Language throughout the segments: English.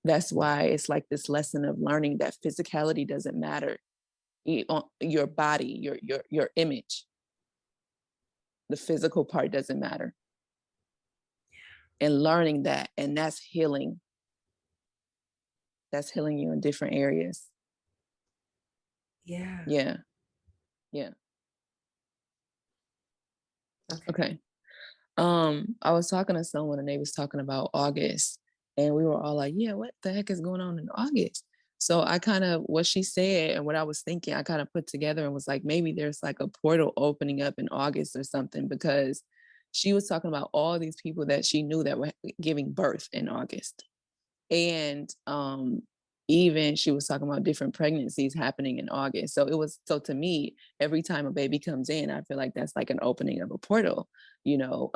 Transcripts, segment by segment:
That's why it's like this lesson of learning that physicality doesn't matter. Your body, your image, the physical part doesn't matter. And learning that, and that's healing. That's healing you in different areas. Yeah. Yeah. Yeah. Okay. I was talking to someone and they was talking about August, and we were all like, yeah, what the heck is going on in August? So I kind of, what she said and what I was thinking, I kind of put together and was like, maybe there's like a portal opening up in August or something, because she was talking about all these people that she knew that were giving birth in August. And even she was talking about different pregnancies happening in August. So it was, so to me, every time a baby comes in, I feel like that's like an opening of a portal, you know.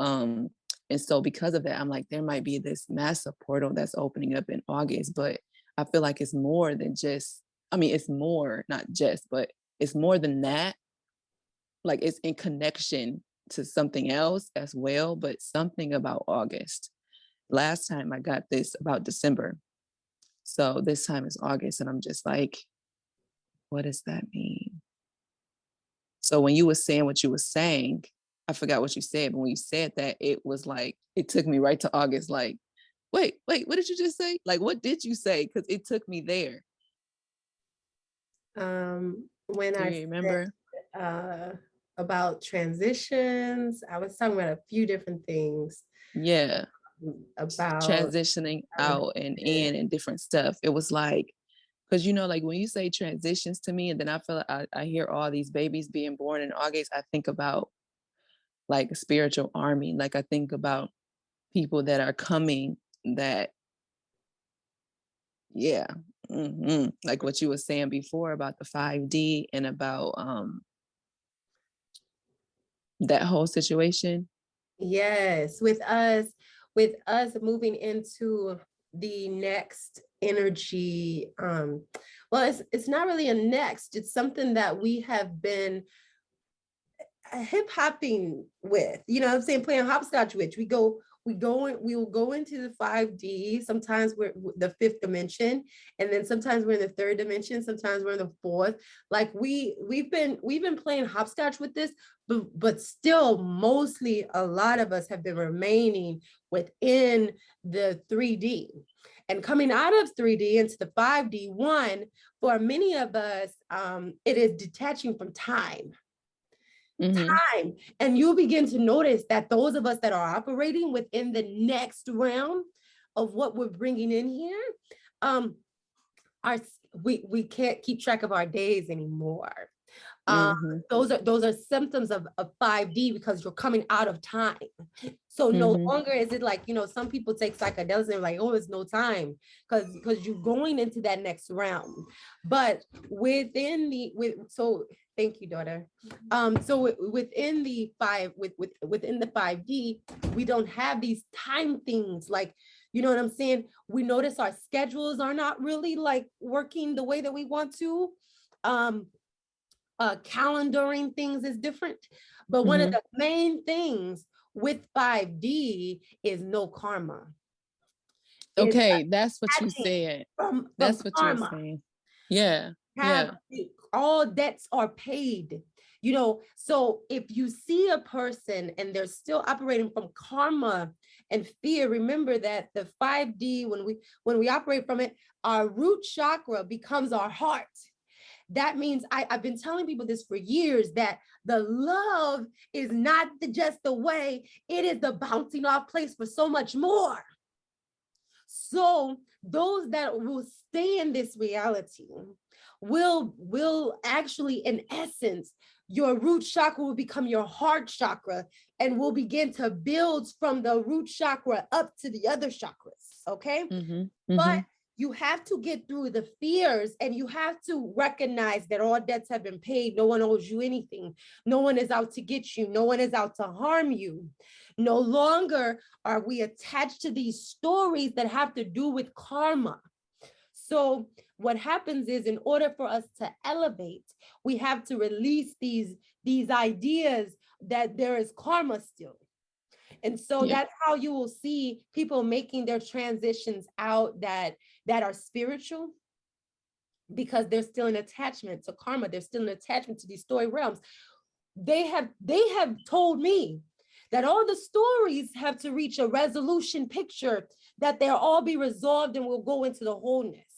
And so because of that, I'm like, there might be this massive portal that's opening up in August, but I feel like it's more than just, I mean, it's more, not just, but it's more than that. Like it's in connection to something else as well, but something about August. Last time I got this about December. So this time is August, and I'm just like, what does that mean? So when you were saying what you were saying, I forgot what you said, but when you said that, it was like, it took me right to August. Like, wait, what did you just say? Like, what did you say? Because it took me there. When Do I you remember? said about transitions, I was talking about a few different things Yeah. about Transitioning out and in and different stuff. It was like, because you know, like when you say transitions to me, and then I feel like I hear all these babies being born in August, I think about like a spiritual army. Like I think about people that are coming that, yeah. Like what you were saying before about the 5D and about that whole situation. yes, with us moving into the next energy. Well, it's not really a next, it's something that we have been hip hopping with, you know what I'm saying, playing hopscotch with. We will go into the 5D. Sometimes we're the fifth dimension, and then sometimes we're in the third dimension, sometimes we're in the fourth. Like we've been playing hopscotch with this, but still mostly a lot of us have been remaining within the 3D. And coming out of 3D into the 5D, one, for many of us, it is detaching from time. Mm-hmm. And you'll begin to notice that those of us that are operating within the next realm of what we're bringing in here, um, our we can't keep track of our days anymore. Uh, Mm-hmm. those are symptoms of 5D because you're coming out of time. So no Mm-hmm. longer is it like, some people take psychedelics and they're like, oh, it's no time, because you're going into that next realm. But so thank you, daughter. So within the within the 5D, we don't have these time things, like, you know what I'm saying? We notice our schedules are not really like working the way that we want to. Um, calendaring things is different. But one of Mm-hmm. the main things with 5D is no karma. It is Okay, that's what you attaching said. from That's what you were karma. saying. Yeah. Have Yeah. all debts are paid. So if you see a person and they're still operating from karma and fear, remember that the 5D, when we operate from it, our root chakra becomes our heart. That means I've been telling people this for years, that the love is not just the way, it is the bouncing off place for so much more. So those that will stay in this reality will actually, in essence, your root chakra will become your heart chakra and will begin to build from the root chakra up to the other chakras. Okay. Mm-hmm. But Mm-hmm. you have to get through the fears, and you have to recognize that all debts have been paid. No one owes you anything. No one is out to get you. No one is out to harm you. No longer are we attached to these stories that have to do with karma. So what happens is, in order for us to elevate, we have to release these ideas that there is karma still. And so Yeah. that's how you will see people making their transitions out that are spiritual, because there's still an attachment to karma. There's still an attachment to these story realms. They have told me that all the stories have to reach a resolution picture, that they'll all be resolved and will go into the wholeness.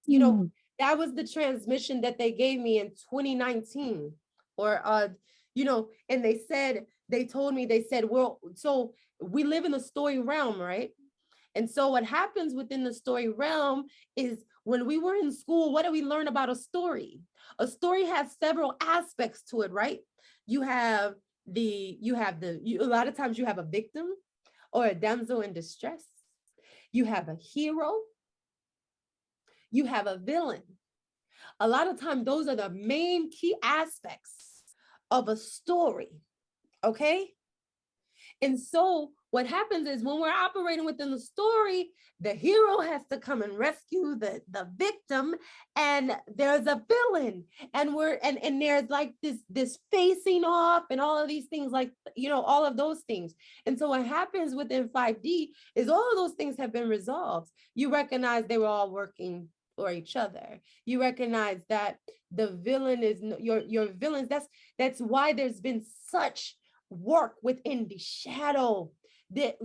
You know, Mm. that was the transmission that they gave me in 2019. Or and they told me, they said, well, so we live in a story realm, right? And so what happens within the story realm is, when we were in school, what do we learn about a story? A story has several aspects to it, right? You have a lot of times you have a victim or a damsel in distress. You have a hero. You have a villain. A lot of times those are the main key aspects of a story. Okay. And so what happens is, when we're operating within the story, the hero has to come and rescue the victim, and there's a villain, and there's like this facing off and all of these things, like, all of those things. And so what happens within 5D is, all of those things have been resolved. You recognize they were all working for each other. You recognize that the villain is your villains. That's why there's been such work within the shadow, that,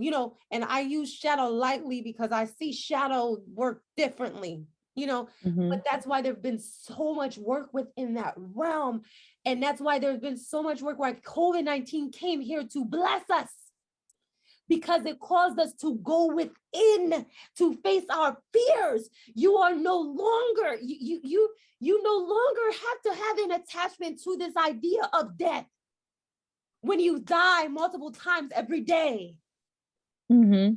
and I use shadow lightly because I see shadow work differently, Mm-hmm. but that's why there's been so much work within that realm. And that's why there's been so much work, where COVID-19 came here to bless us, because it caused us to go within, to face our fears. You are no longer, you no longer have to have an attachment to this idea of death. When you die multiple times every day, Mm-hmm.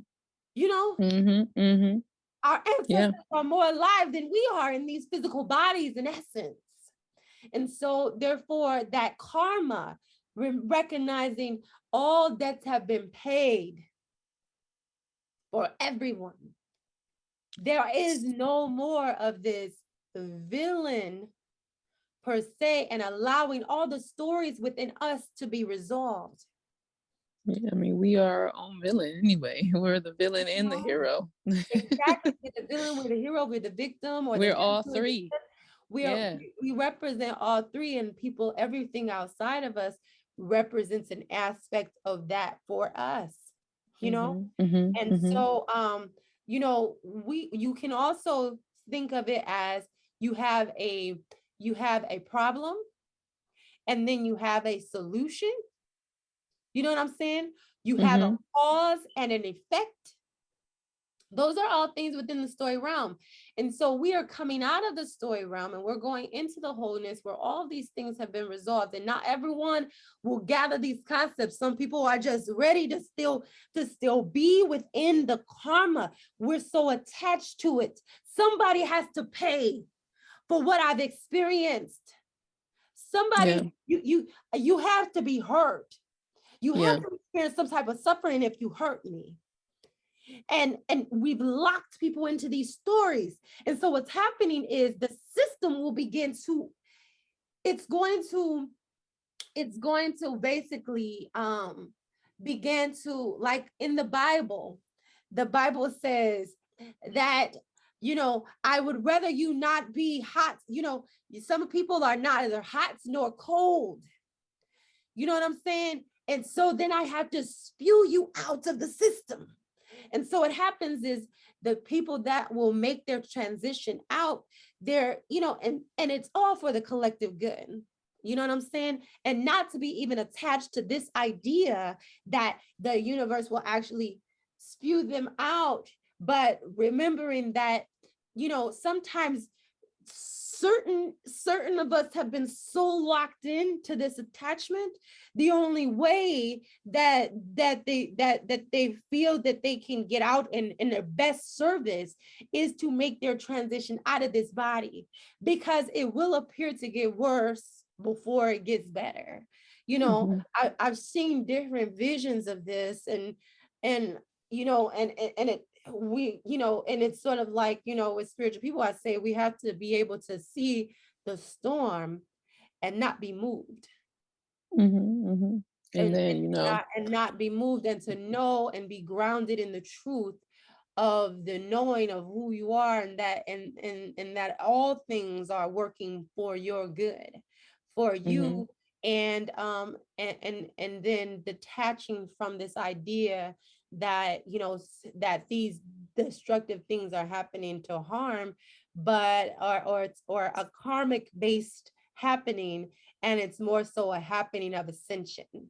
you know, Mm-hmm. Mm-hmm. our Yeah. ancestors are more alive than we are in these physical bodies, in essence. And so, therefore, that karma, recognizing all debts have been paid for everyone. There is no more of this villain per se, and allowing all the stories within us to be resolved. Yeah, I mean, we are our own villain anyway. We're the villain and the hero. Exactly. We're the villain, we're the hero, we're the victim, or the We're all damsel in three. distress. Yeah. We represent all three, and people, everything outside of us represents an aspect of that for us, you know? Mm-hmm. Mm-hmm. And Mm-hmm. so you can also think of it as, you have a problem, and then you have a solution. You know what I'm saying? You have a Mm-hmm. cause and an effect. Those are all things within the story realm. And so we are coming out of the story realm, and we're going into the wholeness, where all these things have been resolved. And not everyone will gather these concepts. Some people are just ready to still be within the karma. We're so attached to it. Somebody has to pay for what I've experienced. Yeah. You have to be hurt. You have Yeah. to experience some type of suffering if you hurt me. And we've locked people into these stories. And so what's happening is, the system will begin to, it's going to basically begin to, like in the Bible says that, I would rather you not be hot. Some people are neither hot nor cold. You know what I'm saying? And so then I have to spew you out of the system. And so what happens is, the people that will make their transition out, and it's all for the collective good. You know what I'm saying? And not to be even attached to this idea that the universe will actually spew them out, but remembering that, sometimes certain of us have been so locked into this attachment. The only way that they feel that they can get out in their best service is to make their transition out of this body, because it will appear to get worse before it gets better. Mm-hmm. I've seen different visions of this, and it and it's sort of like, with spiritual people, I say we have to be able to see the storm and not be moved. Mm-hmm. Mm-hmm. And then, you know, and not be moved, and to know and be grounded in the truth of the knowing of who you are, and that and that all things are working for your good, for mhm, you. And then detaching from this idea that, that these destructive things are happening to harm, but or a karmic based happening, and it's more so a happening of ascension.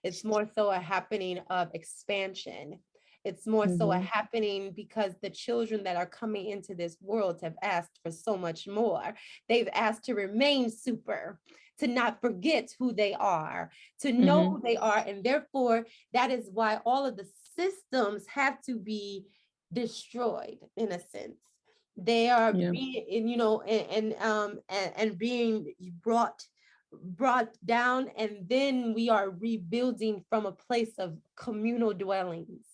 It's more so a happening of expansion. It's more so a mhm, happening because the children that are coming into this world have asked for so much more. They've asked to remain super, to not forget who they are, to know mhm, who they are. And therefore, that is why all of the systems have to be destroyed in a sense. They are yeah, being, and being brought down, and then we are rebuilding from a place of communal dwellings,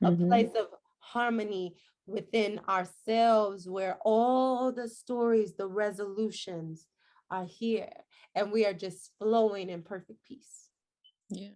a mhm, place of harmony within ourselves, where all the stories, the resolutions are here, and we are just flowing in perfect peace. yeah.